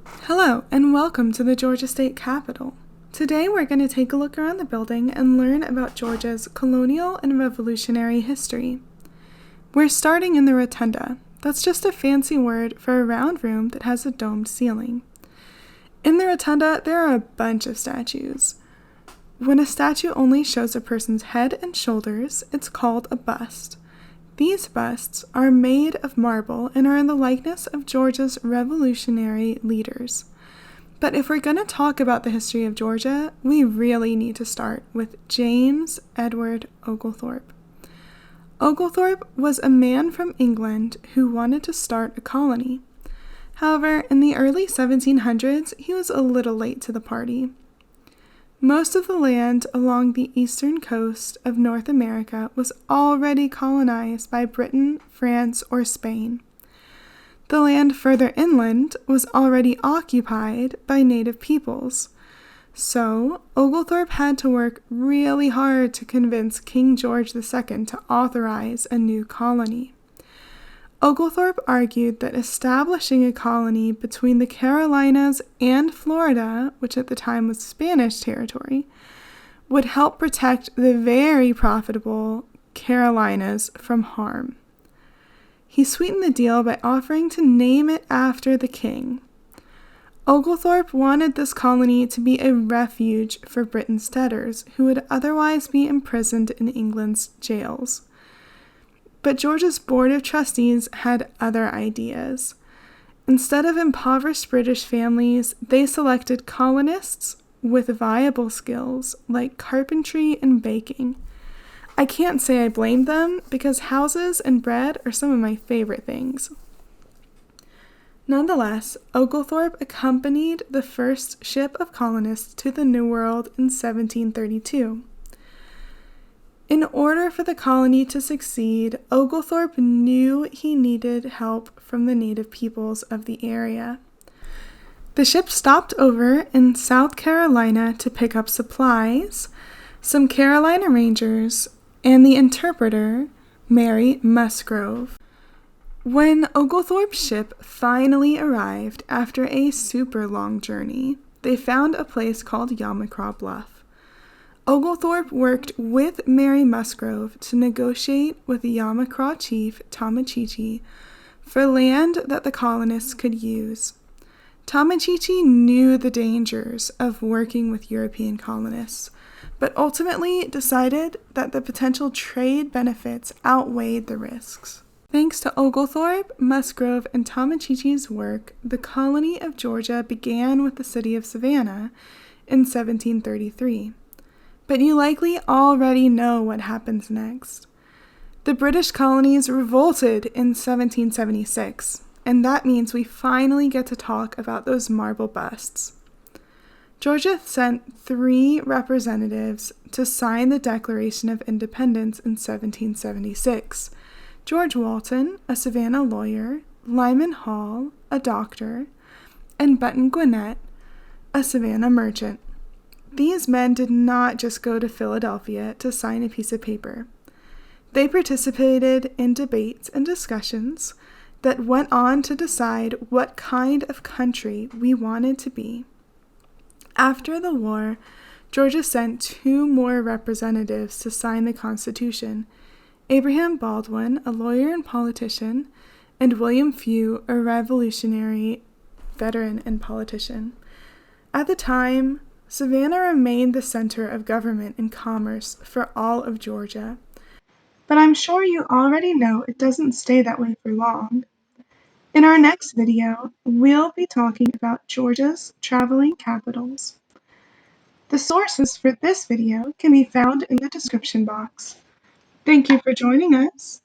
Hello, and welcome to the Georgia State Capitol. Today we're going to take a look around the building and learn about Georgia's colonial and revolutionary history. We're starting in the rotunda. That's just a fancy word for a round room that has a domed ceiling. In the rotunda, there are a bunch of statues. When a statue only shows a person's head and shoulders, it's called a bust. These busts are made of marble and are in the likeness of Georgia's revolutionary leaders. But if we're going to talk about the history of Georgia, we really need to start with James Edward Oglethorpe. Oglethorpe was a man from England who wanted to start a colony. However, in the early 1700s, he was a little late to the party. Most of the land along the eastern coast of North America was already colonized by Britain, France, or Spain. The land further inland was already occupied by native peoples. So, Oglethorpe had to work really hard to convince King George II to authorize a new colony. Oglethorpe argued that establishing a colony between the Carolinas and Florida, which at the time was Spanish territory, would help protect the very profitable Carolinas from harm. He sweetened the deal by offering to name it after the king. Oglethorpe wanted this colony to be a refuge for Britain's debtors, who would otherwise be imprisoned in England's jails. But Georgia's Board of Trustees had other ideas. Instead of impoverished British families, they selected colonists with viable skills like carpentry and baking. I can't say I blamed them because houses and bread are some of my favorite things. Nonetheless, Oglethorpe accompanied the first ship of colonists to the New World in 1732. In order for the colony to succeed, Oglethorpe knew he needed help from the native peoples of the area. The ship stopped over in South Carolina to pick up supplies, some Carolina Rangers, and the interpreter, Mary Musgrove. When Oglethorpe's ship finally arrived after a super long journey, they found a place called Yamacraw Bluff. Oglethorpe worked with Mary Musgrove to negotiate with the Yamacraw chief Tomochichi for land that the colonists could use. Tomochichi knew the dangers of working with European colonists, but ultimately decided that the potential trade benefits outweighed the risks. Thanks to Oglethorpe, Musgrove, and Tomochichi's work, the colony of Georgia began with the city of Savannah in 1733. But you likely already know what happens next. The British colonies revolted in 1776, and that means we finally get to talk about those marble busts. Georgia sent 3 representatives to sign the Declaration of Independence in 1776. George Walton, a Savannah lawyer, Lyman Hall, a doctor, and Button Gwinnett, a Savannah merchant. These men did not just go to Philadelphia to sign a piece of paper. They participated in debates and discussions that went on to decide what kind of country we wanted to be. After the war, Georgia sent 2 more representatives to sign the Constitution: Abraham Baldwin, a lawyer and politician, and William Few, a Revolutionary veteran and politician. At the time, Savannah remained the center of government and commerce for all of Georgia. But I'm sure you already know it doesn't stay that way for long. In our next video, we'll be talking about Georgia's traveling capitals. The sources for this video can be found in the description box. Thank you for joining us.